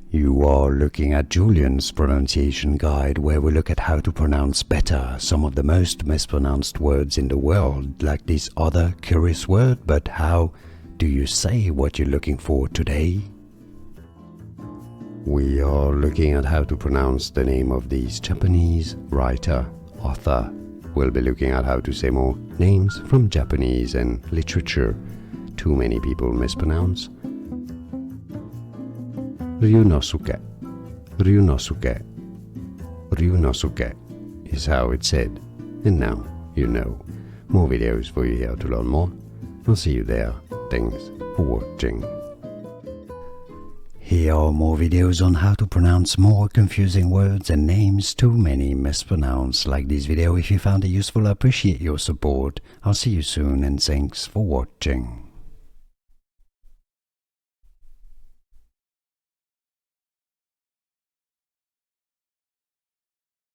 You are looking at Julian's pronunciation guide, where we look at how to pronounce better some of the most mispronounced words in the world, like this other curious word. But how do you say what you're looking for today? We are looking at how to pronounce the name of this Japanese writer, author. We'll be looking at how to say more names from Japanese and literature too many people mispronounce. Ryunosuke, Ryunosuke, Ryunosuke is how it's said. And now you know. More videos for you here to learn more. I'll see you there. Thanks for watching. Here are more videos on how to pronounce more confusing words and names too many mispronounced. Like this video if you found it useful. I appreciate your support. I'll see you soon and thanks for watching.